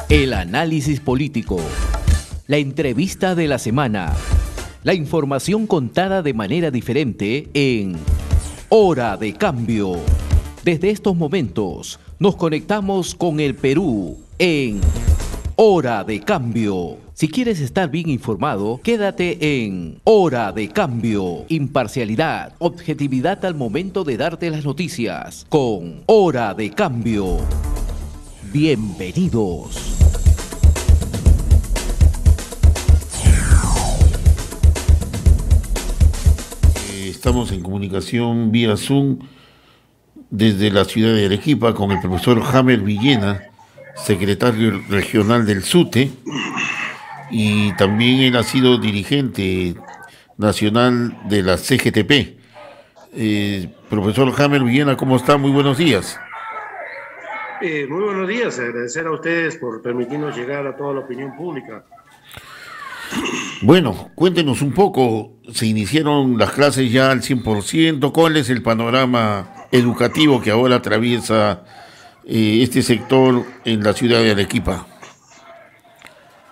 El análisis político, la entrevista de la semana, la información contada de manera diferente en Hora de Cambio. Desde estos momentos nos conectamos con el Perú en Hora de Cambio. Si quieres estar bien informado, quédate en Hora de Cambio. Imparcialidad, objetividad al momento de darte las noticias con Hora de Cambio. Bienvenidos. Estamos en comunicación vía Zoom desde la ciudad de Arequipa con el profesor Jamer Villena, secretario regional del SUTE, y también él ha sido dirigente nacional de la CGTP. Profesor Jamer Villena, ¿cómo está? Muy buenos días. Muy buenos días, agradecer a ustedes por permitirnos llegar a toda la opinión pública. Bueno, cuéntenos un poco, se iniciaron las clases ya al 100%, ¿cuál es el panorama educativo que ahora atraviesa este sector en la ciudad de Arequipa?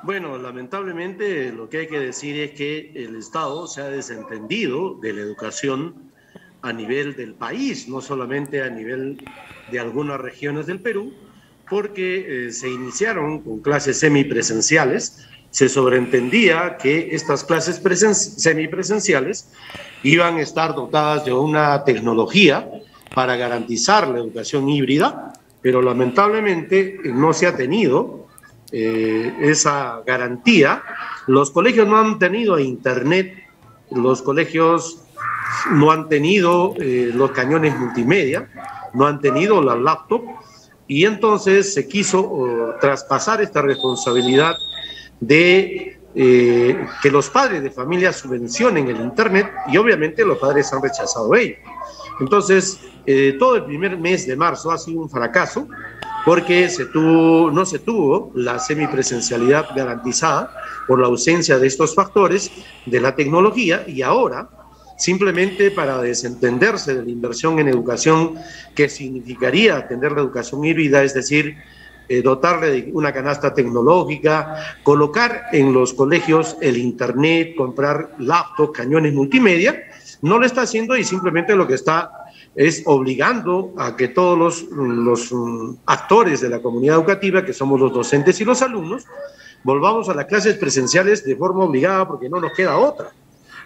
Bueno, lamentablemente lo que hay que decir es que el Estado se ha desentendido de la educación a nivel del país, no solamente a nivel de algunas regiones del Perú, porque se iniciaron con clases semipresenciales. Se sobreentendía que estas clases semipresenciales iban a estar dotadas de una tecnología para garantizar la educación híbrida, pero lamentablemente no se ha tenido esa garantía. Los colegios no han tenido internet, los colegios no han tenido los cañones multimedia, no han tenido la laptop, y entonces se quiso traspasar esta responsabilidad de que los padres de familia subvencionen el internet, y obviamente los padres han rechazado ello. Entonces, todo el primer mes de marzo ha sido un fracaso porque no se tuvo la semipresencialidad garantizada por la ausencia de estos factores de la tecnología, y ahora, simplemente para desentenderse de la inversión en educación que significaría atender la educación híbrida, es decir, dotarle de una canasta tecnológica, colocar en los colegios el internet, comprar laptops, cañones multimedia, no lo está haciendo, y simplemente lo que está es obligando a que todos los actores de la comunidad educativa, que somos los docentes y los alumnos, volvamos a las clases presenciales de forma obligada, porque no nos queda otra.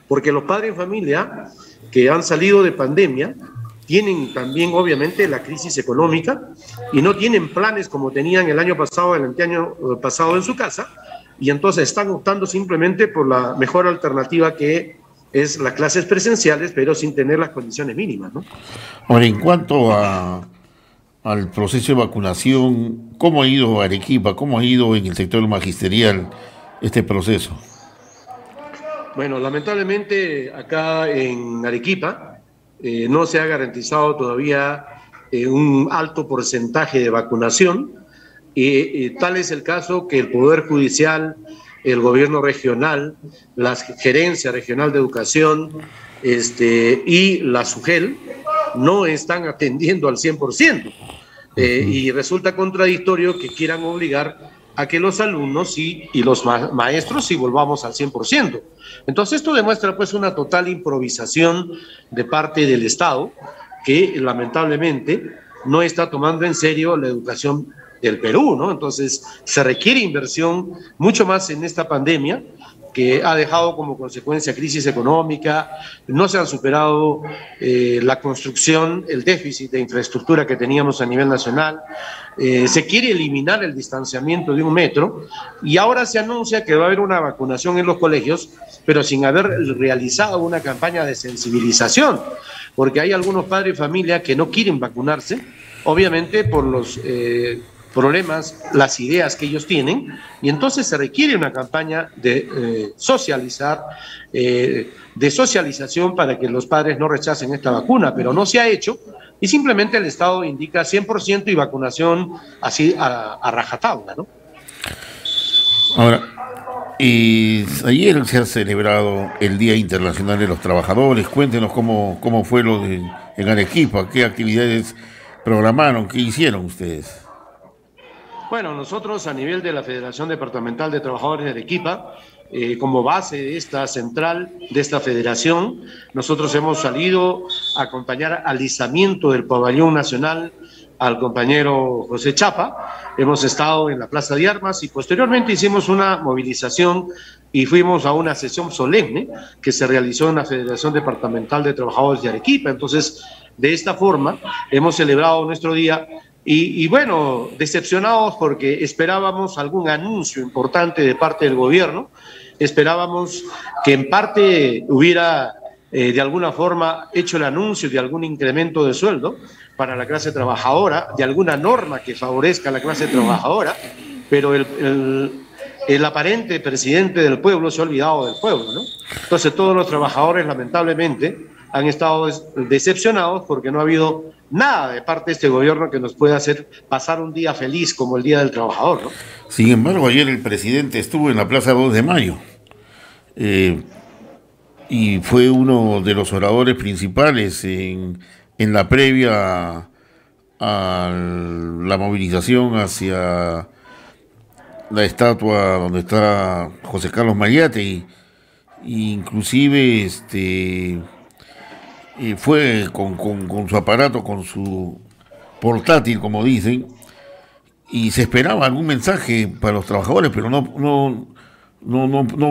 Porque los padres de familia que han salido de pandemia tienen también obviamente la crisis económica y no tienen planes como tenían el año pasado, el anteaño pasado en su casa, y entonces están optando simplemente por la mejor alternativa, que es las clases presenciales, pero sin tener las condiciones mínimas, ¿no? Ahora, en cuanto al proceso de vacunación, ¿cómo ha ido Arequipa? ¿Cómo ha ido en el sector magisterial este proceso? Bueno, lamentablemente acá en Arequipa no se ha garantizado todavía un alto porcentaje de vacunación, y tal es el caso que el Poder Judicial, el gobierno regional, la Gerencia Regional de Educación y la SUGEL no están atendiendo al 100%. Y resulta contradictorio que quieran obligar a que los alumnos y los maestros sí volvamos al 100%. Entonces esto demuestra pues una total improvisación de parte del Estado, que lamentablemente no está tomando en serio la educación del Perú, ¿no? Entonces se requiere inversión mucho más en esta pandemia, que ha dejado como consecuencia crisis económica, no se han superado la construcción, el déficit de infraestructura que teníamos a nivel nacional, se quiere eliminar el distanciamiento de 1 metro, y ahora se anuncia que va a haber una vacunación en los colegios, pero sin haber realizado una campaña de sensibilización, porque hay algunos padres de familia que no quieren vacunarse, obviamente por los problemas, las ideas que ellos tienen, y entonces se requiere una campaña de socialización para que los padres no rechacen esta vacuna, pero no se ha hecho, y simplemente el Estado indica 100% y vacunación así a rajatabla, ¿no? Ahora, ayer se ha celebrado el Día Internacional de los Trabajadores. Cuéntenos cómo fue en Arequipa, qué actividades programaron, qué hicieron ustedes. Bueno, nosotros a nivel de la Federación Departamental de Trabajadores de Arequipa, como base de esta central, de esta federación, nosotros hemos salido a acompañar al izamiento del pabellón nacional al compañero José Chapa. Hemos estado en la Plaza de Armas y posteriormente hicimos una movilización y fuimos a una sesión solemne que se realizó en la Federación Departamental de Trabajadores de Arequipa. Entonces, de esta forma, hemos celebrado nuestro día y bueno, decepcionados porque esperábamos algún anuncio importante de parte del gobierno, esperábamos que en parte hubiera de alguna forma hecho el anuncio de algún incremento de sueldo para la clase trabajadora, de alguna norma que favorezca a la clase trabajadora, pero el aparente presidente del pueblo se ha olvidado del pueblo, ¿no? Entonces todos los trabajadores lamentablemente han estado decepcionados porque no ha habido nada de parte de este gobierno que nos pueda hacer pasar un día feliz como el Día del Trabajador, ¿no? Sin embargo, ayer el presidente estuvo en la Plaza 2 de Mayo y fue uno de los oradores principales en la previa a la movilización hacia la estatua donde está José Carlos Mariátegui, inclusive fue con su aparato, con su portátil, como dicen, y se esperaba algún mensaje para los trabajadores, pero no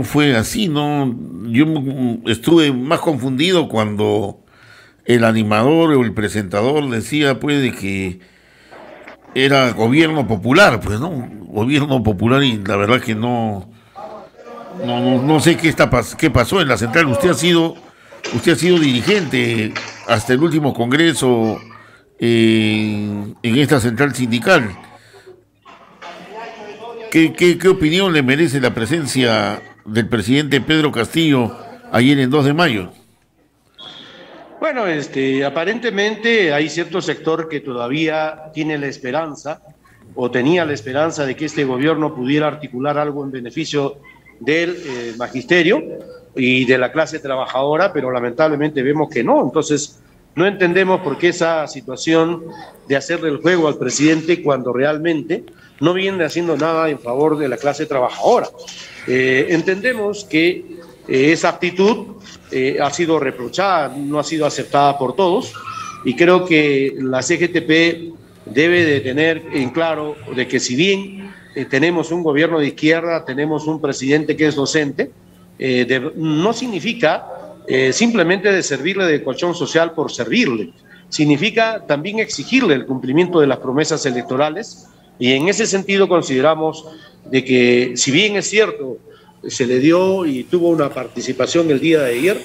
fue así. Yo estuve más confundido cuando el animador o el presentador decía pues de que era gobierno popular, pues gobierno popular, y la verdad que no sé qué pasó en la central. Usted ha sido dirigente hasta el último congreso en esta central sindical. ¿Qué opinión le merece la presencia del presidente Pedro Castillo ayer en 2 de mayo? Bueno, aparentemente hay cierto sector que todavía tiene la esperanza o tenía la esperanza de que este gobierno pudiera articular algo en beneficio del magisterio y de la clase trabajadora, pero lamentablemente vemos que no. Entonces, no entendemos por qué esa situación de hacerle el juego al presidente cuando realmente no viene haciendo nada en favor de la clase trabajadora. Entendemos que esa actitud ha sido reprochada, no ha sido aceptada por todos, y creo que la CGTP debe de tener en claro de que si bien tenemos un gobierno de izquierda, tenemos un presidente que es docente, no significa simplemente de servirle de colchón social por servirle, significa también exigirle el cumplimiento de las promesas electorales, y en ese sentido consideramos de que si bien es cierto se le dio y tuvo una participación el día de ayer,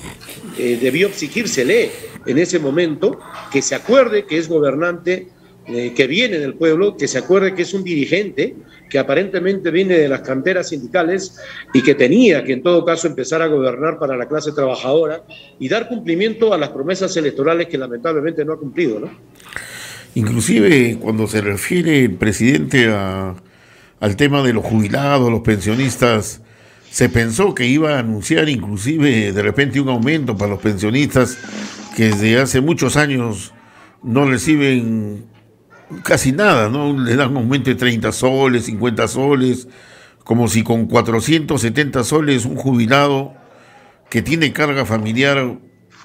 debió exigírsele en ese momento que se acuerde que es gobernante, que viene del pueblo, que se acuerde que es un dirigente, que aparentemente viene de las canteras sindicales y que tenía que en todo caso empezar a gobernar para la clase trabajadora y dar cumplimiento a las promesas electorales que lamentablemente no ha cumplido, ¿no? Inclusive cuando se refiere el presidente al tema de los jubilados, los pensionistas, se pensó que iba a anunciar inclusive de repente un aumento para los pensionistas que desde hace muchos años no reciben casi nada, ¿no? Le dan un aumento de 30 soles, 50 soles, como si con 470 soles un jubilado que tiene carga familiar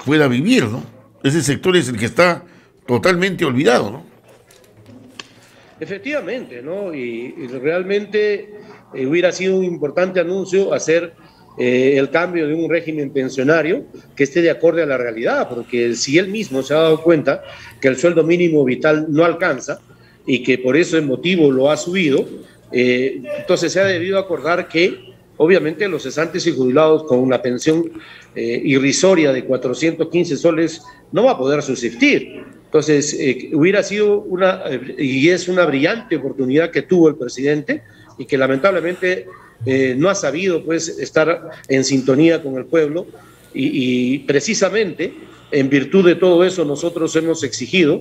pueda vivir, ¿no? Ese sector es el que está totalmente olvidado, ¿no? Efectivamente, ¿no? Y realmente hubiera sido un importante anuncio hacer el cambio de un régimen pensionario que esté de acorde a la realidad, porque si él mismo se ha dado cuenta que el sueldo mínimo vital no alcanza y que por ese motivo lo ha subido, entonces se ha debido acordar que obviamente los cesantes y jubilados con una pensión irrisoria de 415 soles no va a poder subsistir. Entonces, hubiera sido y es una brillante oportunidad que tuvo el presidente y que lamentablemente no ha sabido pues estar en sintonía con el pueblo y precisamente en virtud de todo eso nosotros hemos exigido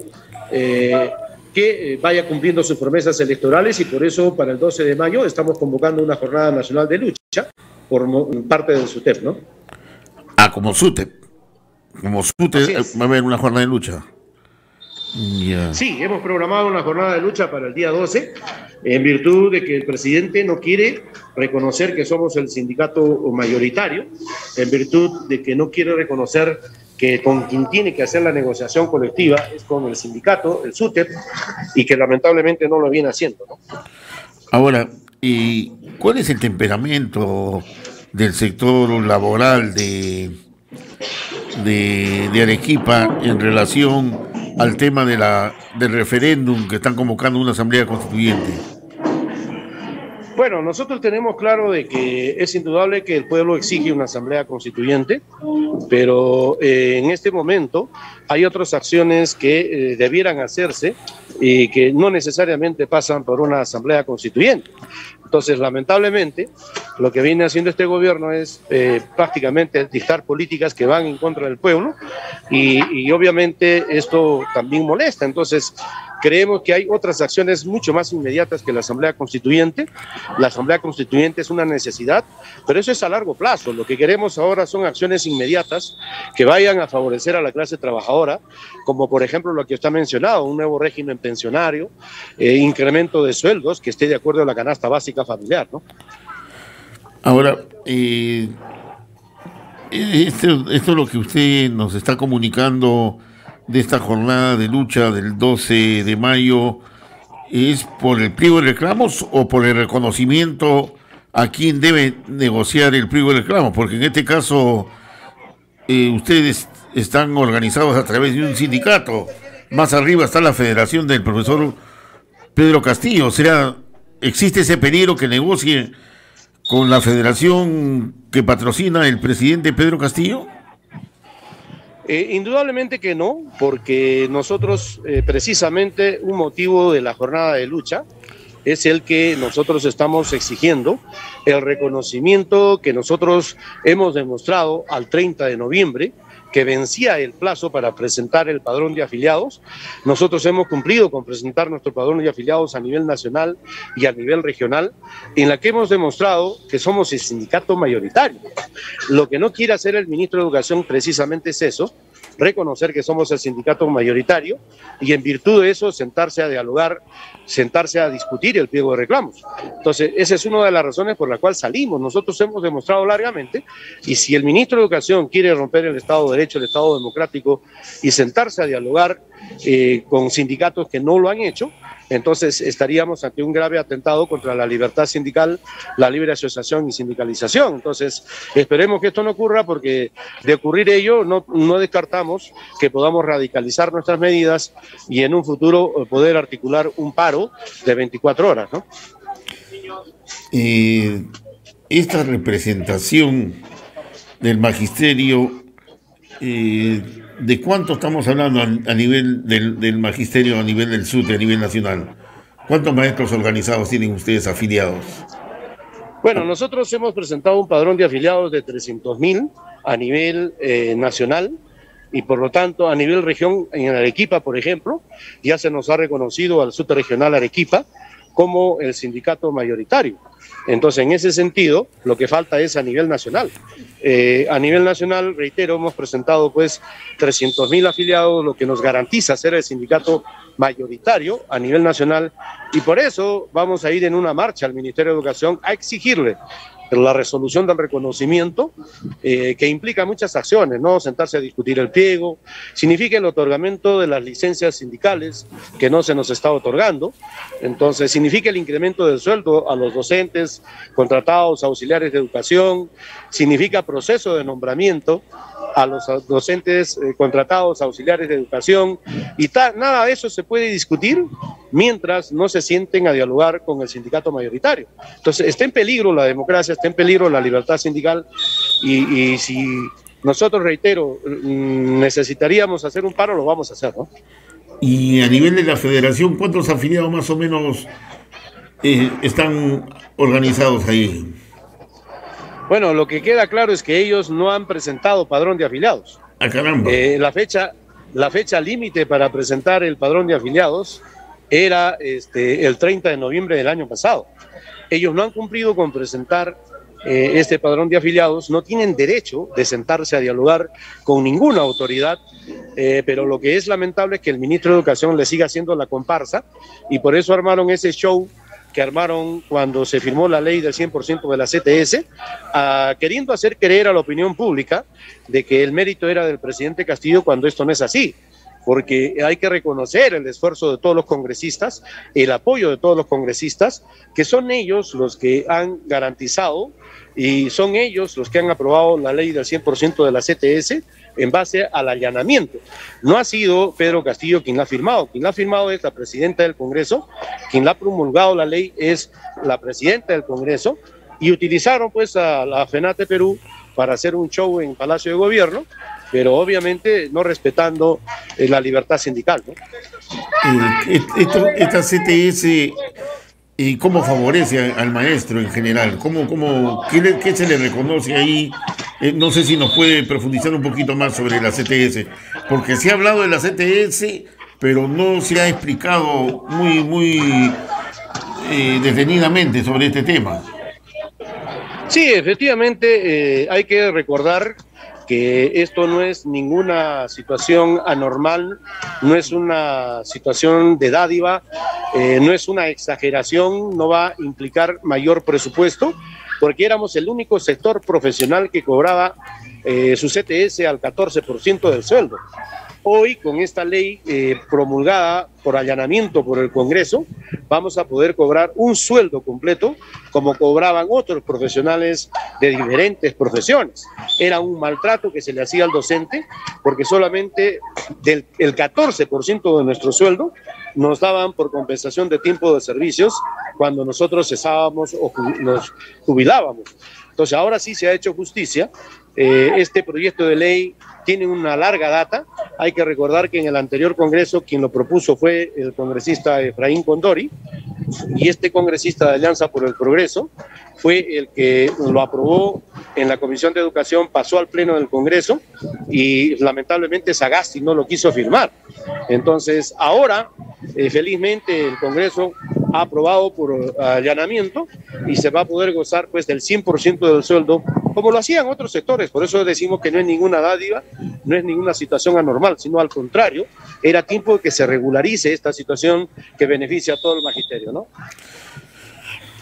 que vaya cumpliendo sus promesas electorales y por eso para el 12 de mayo estamos convocando una jornada nacional de lucha por parte del SUTEP, ¿no? Como SUTEP va a haber una jornada de lucha. Ya. Sí, hemos programado una jornada de lucha para el día 12, en virtud de que el presidente no quiere reconocer que somos el sindicato mayoritario, en virtud de que no quiere reconocer que con quien tiene que hacer la negociación colectiva es con el sindicato, el SUTEP, y que lamentablemente no lo viene haciendo, ¿no? Ahora, ¿y cuál es el temperamento del sector laboral de Arequipa en relación al tema del referéndum que están convocando una asamblea constituyente? Bueno, nosotros tenemos claro de que es indudable que el pueblo exige una asamblea constituyente, pero en este momento hay otras acciones que debieran hacerse y que no necesariamente pasan por una asamblea constituyente. Entonces, lamentablemente, lo que viene haciendo este gobierno es prácticamente dictar políticas que van en contra del pueblo y obviamente esto también molesta. Entonces, creemos que hay otras acciones mucho más inmediatas que la Asamblea Constituyente. La Asamblea Constituyente es una necesidad, pero eso es a largo plazo. Lo que queremos ahora son acciones inmediatas que vayan a favorecer a la clase trabajadora, como por ejemplo lo que usted ha mencionado, un nuevo régimen pensionario, incremento de sueldos que esté de acuerdo a la canasta básica familiar, ¿no? Ahora, esto es lo que usted nos está comunicando de esta jornada de lucha del 12 de mayo, ¿es por el pliego de reclamos o por el reconocimiento a quién debe negociar el pliego de reclamos? Porque en este caso ustedes están organizados a través de un sindicato. Más arriba está la federación del profesor Pedro Castillo. O sea, ¿existe ese peligro que negocie con la federación que patrocina el presidente Pedro Castillo? Indudablemente que no, porque nosotros precisamente un motivo de la jornada de lucha es el que nosotros estamos exigiendo, el reconocimiento que nosotros hemos demostrado al 30 de noviembre, que vencía el plazo para presentar el padrón de afiliados. Nosotros hemos cumplido con presentar nuestro padrón de afiliados a nivel nacional y a nivel regional, en la que hemos demostrado que somos el sindicato mayoritario. Lo que no quiere hacer el ministro de Educación precisamente es eso, reconocer que somos el sindicato mayoritario y en virtud de eso sentarse a dialogar, sentarse a discutir el pliego de reclamos. Entonces, esa es una de las razones por la cual salimos. Nosotros hemos demostrado largamente, y si el ministro de Educación quiere romper el Estado de Derecho, el Estado democrático y sentarse a dialogar con sindicatos que no lo han hecho, entonces estaríamos ante un grave atentado contra la libertad sindical, la libre asociación y sindicalización. Entonces, esperemos que esto no ocurra, porque de ocurrir ello, no descartamos que podamos radicalizar nuestras medidas y en un futuro poder articular un paro de 24 horas, ¿no? Esta representación del magisterio, ¿de cuánto estamos hablando a nivel del magisterio, a nivel del SUTE, a nivel nacional? ¿Cuántos maestros organizados tienen ustedes afiliados? Bueno, nosotros hemos presentado un padrón de afiliados de 300.000 a nivel nacional, y por lo tanto a nivel región, en Arequipa, por ejemplo, ya se nos ha reconocido al SUTE regional Arequipa como el sindicato mayoritario. Entonces, en ese sentido, lo que falta es a nivel nacional. A nivel nacional, reitero, hemos presentado pues 300.000 afiliados, lo que nos garantiza ser el sindicato mayoritario a nivel nacional, y por eso vamos a ir en una marcha al Ministerio de Educación a exigirle la resolución del reconocimiento, que implica muchas acciones, ¿no? Sentarse a discutir el pliego, significa el otorgamiento de las licencias sindicales que no se nos está otorgando, entonces significa el incremento del sueldo a los docentes, contratados, auxiliares de educación, significa proceso de nombramiento a los docentes contratados, auxiliares de educación, y nada de eso se puede discutir mientras no se sienten a dialogar con el sindicato mayoritario. Entonces, está en peligro la democracia, está en peligro la libertad sindical, y si nosotros, reitero, necesitaríamos hacer un paro, lo vamos a hacer, ¿no? Y a nivel de la federación, ¿cuántos afiliados más o menos están organizados ahí? Bueno, lo que queda claro es que ellos no han presentado padrón de afiliados. ¡Ah, caramba! La fecha límite para presentar el padrón de afiliados era el 30 de noviembre del año pasado. Ellos no han cumplido con presentar este padrón de afiliados, no tienen derecho de sentarse a dialogar con ninguna autoridad, pero lo que es lamentable es que el ministro de Educación le siga haciendo la comparsa, y por eso armaron ese show que armaron cuando se firmó la ley del 100% de la CTS, queriendo hacer creer a la opinión pública de que el mérito era del presidente Castillo, cuando esto no es así, porque hay que reconocer el esfuerzo de todos los congresistas, el apoyo de todos los congresistas, que son ellos los que han garantizado y son ellos los que han aprobado la ley del 100% de la CTS en base al allanamiento. No ha sido Pedro Castillo quien la ha firmado es la presidenta del Congreso, quien la ha promulgado la ley es la presidenta del Congreso, y utilizaron pues a la FENATE Perú para hacer un show en Palacio de Gobierno, pero obviamente no respetando la libertad sindical, ¿no? Esta CTS, ¿cómo favorece al maestro en general? ¿Qué se le reconoce ahí? No sé si nos puede profundizar un poquito más sobre la CTS, porque se ha hablado de la CTS, pero no se ha explicado muy detenidamente sobre este tema. Sí, efectivamente, hay que recordar que esto no es ninguna situación anormal, no es una situación de dádiva, no es una exageración, no va a implicar mayor presupuesto, porque éramos el único sector profesional que cobraba su CTS al 14% del sueldo. Hoy, con esta ley promulgada por allanamiento por el Congreso, vamos a poder cobrar un sueldo completo como cobraban otros profesionales de diferentes profesiones. Era un maltrato que se le hacía al docente porque solamente el 14% de nuestro sueldo nos daban por compensación de tiempo de servicios cuando nosotros cesábamos o nos jubilábamos. Entonces ahora sí se ha hecho justicia. Este proyecto de ley tiene una larga data. Hay que recordar que en el anterior Congreso quien lo propuso fue el congresista Efraín Condori, y este congresista de Alianza por el Progreso fue el que lo aprobó en la Comisión de Educación, pasó al Pleno del Congreso y lamentablemente Sagasti no lo quiso firmar. Entonces ahora, felizmente, el Congreso ha aprobado por allanamiento y se va a poder gozar pues del 100% del sueldo, como lo hacían otros sectores. Por eso decimos que no es ninguna dádiva, no es ninguna situación anormal, sino al contrario, era tiempo de que se regularice esta situación que beneficia a todo el magisterio, ¿no?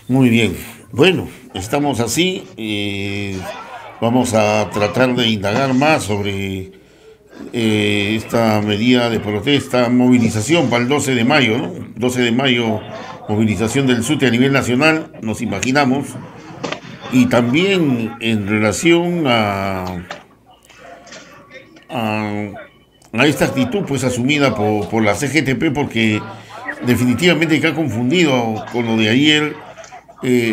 Muy bien. Bueno, estamos así. Vamos a tratar de indagar más sobre esta medida de protesta, movilización para el 12 de mayo, ¿no? 12 de mayo, movilización del SUTE a nivel nacional, nos imaginamos. Y también en relación a esta actitud pues asumida por la CGTP, porque definitivamente que ha confundido con lo de ayer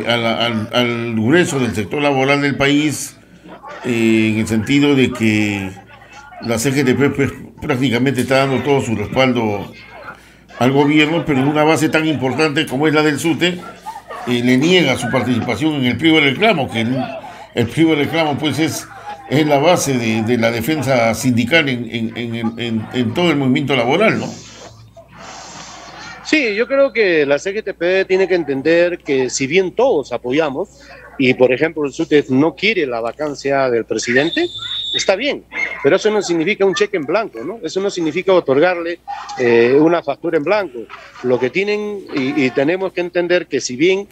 al grueso del sector laboral del país, en el sentido de que la CGTP pues, prácticamente está dando todo su respaldo al gobierno, pero en una base tan importante como es la del SUTE, le niega su participación en el pliego de reclamo, que el pliego de reclamo pues es la base de la defensa sindical en todo el movimiento laboral, ¿no? Sí, yo creo que la CGTP tiene que entender que si bien todos apoyamos, y por ejemplo el SUTE no quiere la vacancia del presidente, está bien, pero eso no significa un cheque en blanco, ¿no? Eso no significa otorgarle una factura en blanco. Lo que tienen y tenemos que entender que si bien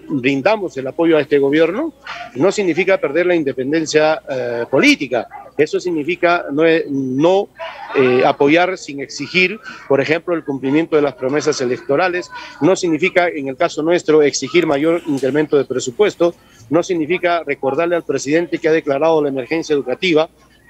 brindamos el apoyo a este gobierno, no significa perder la independencia política. Eso significa no apoyar sin exigir, por ejemplo, el cumplimiento de las promesas electorales. No significa, en el caso nuestro, exigir mayor incremento de presupuesto. No significa recordarle al presidente que ha declarado la emergencia educativa,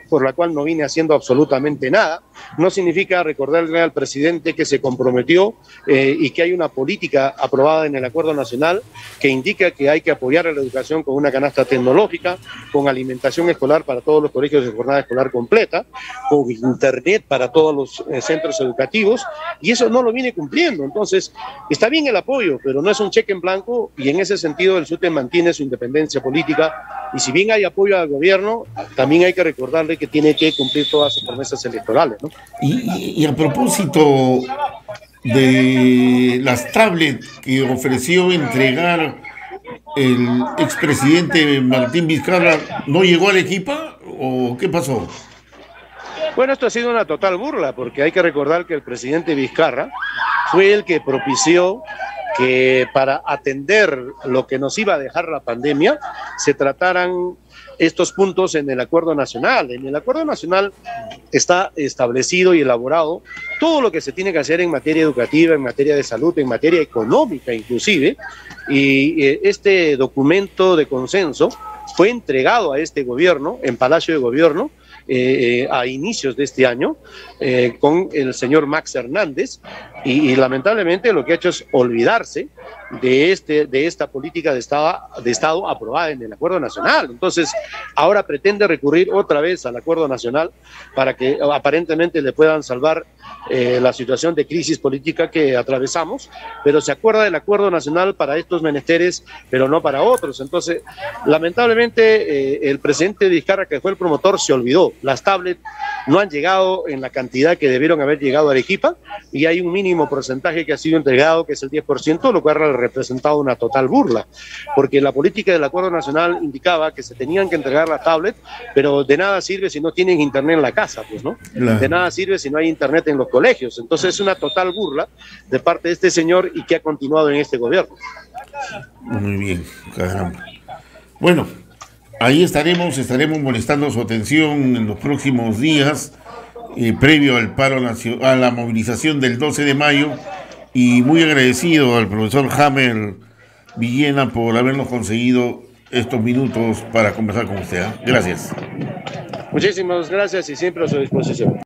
por la cual no viene haciendo absolutamente nada. No significa recordarle al presidente que se comprometió y que hay una política aprobada en el Acuerdo Nacional que indica que hay que apoyar a la educación con una canasta tecnológica, con alimentación escolar para todos los colegios de jornada escolar completa, con internet para todos los centros educativos, y eso no lo viene cumpliendo. Entonces, está bien el apoyo, pero no es un cheque en blanco, y en ese sentido el SUTE mantiene su independencia política, y si bien hay apoyo al gobierno, también hay que recordarle que tiene que cumplir todas sus promesas electorales, ¿no? Y a propósito de las tablets que ofreció entregar ¿El expresidente Martín Vizcarra no llegó a Arequipa o qué pasó? Bueno, esto ha sido una total burla, porque hay que recordar que el presidente Vizcarra fue el que propició que para atender lo que nos iba a dejar la pandemia, se trataran estos puntos en el Acuerdo Nacional. En el Acuerdo Nacional está establecido y elaborado todo lo que se tiene que hacer en materia educativa, en materia de salud, en materia económica inclusive, y este documento de consenso fue entregado a este gobierno, en Palacio de Gobierno, a inicios de este año, con el señor Max Hernández, y lamentablemente lo que ha hecho es olvidarse de esta política de Estado aprobada en el Acuerdo Nacional. Entonces, ahora pretende recurrir otra vez al Acuerdo Nacional para que aparentemente le puedan salvar la situación de crisis política que atravesamos, pero se acuerda del Acuerdo Nacional para estos menesteres, pero no para otros. Entonces, lamentablemente, el presidente Vizcarra, que fue el promotor, se olvidó. Las tablets no han llegado en la cantidad que debieron haber llegado a Arequipa, y hay un mínimo porcentaje que ha sido entregado, que es el 10%, lo cual ha representado una total burla, porque la política del Acuerdo Nacional indicaba que se tenían que entregar las tablets, pero de nada sirve si no tienen internet en la casa, pues, ¿no? Claro. De nada sirve si no hay internet en los colegios. Entonces es una total burla de parte de este señor y que ha continuado en este gobierno. Muy bien, caramba. Bueno, ahí estaremos molestando su atención en los próximos días, previo al paro a la movilización del 12 de mayo, y muy agradecido al profesor Hammer Villena por habernos conseguido estos minutos para conversar con usted. Gracias. Muchísimas gracias y siempre a su disposición.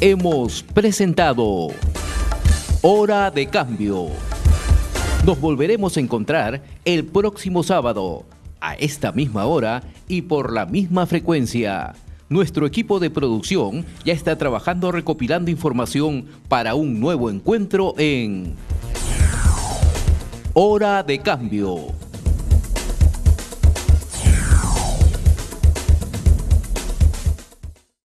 Hemos presentado Hora de Cambio. Nos volveremos a encontrar el próximo sábado, a esta misma hora y por la misma frecuencia. Nuestro equipo de producción ya está trabajando recopilando información para un nuevo encuentro en Hora de Cambio.